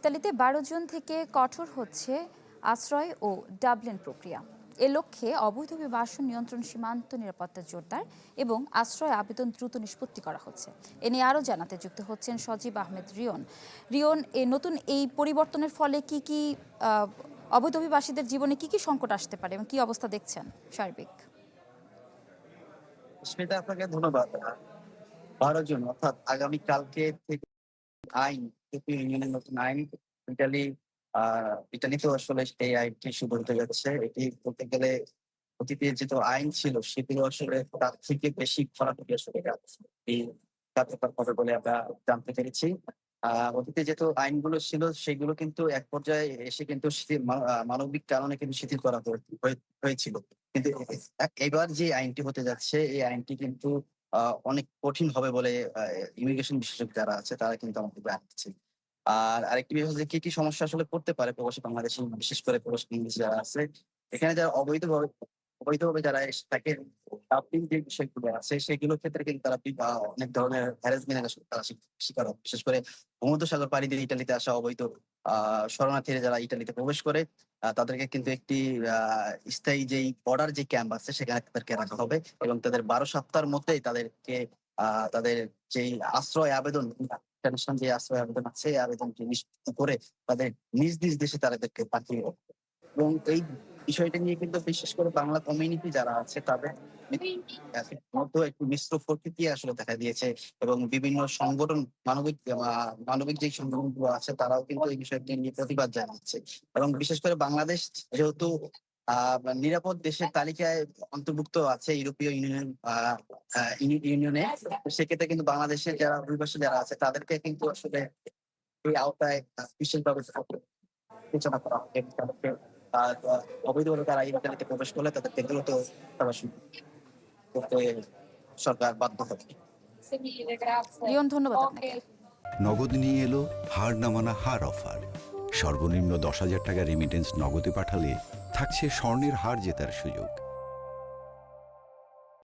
ইতালিতে ১২ জুন থেকে কঠোর হচ্ছে আশ্রয় ও ডাবলিন প্রক্রিয়া। এ লক্ষ্যে অবৈধ অভিবাসন নিয়ন্ত্রণ, সীমান্ত নিরাপত্তা জোরদার এবং আশ্রয় আবেদন দ্রুত নিষ্পত্তি করা হচ্ছে। এ নিয়ে আরও জানাতে যুক্ত হচ্ছেন সজীব আহমেদ রিয়ন। রিয়ন, এই পরিবর্তনের ফলে কি অবৈধ অভিবাসীদের জীবনে কি সংকট আসতে পারে এবং কি অবস্থা দেখছেন সার্বিক? স্মিতা, আপনাকে ধন্যবাদ। ১২ জুন অর্থাৎ আগামীকালকে থেকে আইন, ইউরোপীয় ইউনিয়নের নতুন আইন ইটালি ইটালিতেও আসলে এই আইনটি শুরু হতে যাচ্ছে। এটি বলতে গেলে অতীতে যে আইন ছিল সেগুলো আসলে তার থেকে বেশি খরাতকি আসলে এই কার্যকর হবে বলে আমরা জানতে পেরেছি। অতীতে আইনগুলো ছিল সেগুলো কিন্তু এক পর্যায়ে এসে কিন্তু মানবিক কারণে কিন্তু শিথিল করা হয়েছিল। কিন্তু এবার যে আইনটি হতে যাচ্ছে এই আইনটি কিন্তু অনেক কঠিন হবে বলে ইমিগ্রেশন বিশেষজ্ঞ যারা আছে তারা কিন্তু আমাকে জানাচ্ছে। আর আরেকটি বিষয় যে কি সমস্যা আসলে পড়তে পারে প্রবাসী বাংলাদেশী, বিশেষ করে প্রবাসী বাংলাদেশী যারা আছে। এখানে যারা অবৈধভাবে যারা এসে থাকেন, ডাবলিং যে বিষয়গুলো আছে সেগুলোর ক্ষেত্রে কিন্তু তারা অনেক ধরনের হ্যারাসমেন্ট এর আসলে তারা শিকার হয়। বিশেষ করে ভূমধ্যসাগর পাড়ি দিয়ে ইতালিতে আসা অবৈধ শরণার্থীরা যারা ইতালিতে প্রবেশ করে তাদেরকে কিন্তু একটি স্থায়ী বর্ডার যে ক্যাম্প আছে সেখানে তাদেরকে রাখা হবে এবং তাদের ১২ সপ্তাহের মধ্যেই তাদেরকে তাদের যেই আশ্রয় আবেদন, ইন্টারন্যাশনাল যে আশ্রয় আবেদন আছে এই আবেদনটি নিষ্পত্তি করে তাদের নিজ দেশে তাদেরকে পাঠিয়ে দেবে। এবং এই বিষয়টা নিয়ে কিন্তু বিশেষ করে বাংলা কমিউনিটি যারা আছে তাদের মধ্যে একটু মিশ্র প্রকৃতি আসলে দেখা দিয়েছে এবং বিভিন্ন সংগঠন, মানবিক যে সংগঠনগুলো আছে তারাও কিন্তু এই বিষয়টি নিয়ে প্রতিবাদ জানাচ্ছে। এবং বিশেষ করে বাংলাদেশ যেহেতু নিরাপদ দেশের তালিকায় অন্তর্ভুক্ত আছে ইউরোপীয় ইউনিয়নে, সেক্ষেত্রে কিন্তু বাংলাদেশের যারা অভিবাসী যারা আছে তাদেরকে কিন্তু আসলে এই আওতায় বিশেষভাবে বিবেচনা করা হবে। তাদেরকে অবৈধভাবে তারা ইতালিতে প্রবেশ করলে তাদেরকে দ্রুত প্রবাসী করতে সরকার বাধ্য হবে। রিয়ন, ধন্যবাদ আপনাকে। নগদ নিয়ে এলো হার না মানা হার অফার। সর্বনিম্ন ১০,০০০ টাকা রেমিটেন্স নগদে পাঠালে থাকছে স্বর্ণের হার জেতার সুযোগ।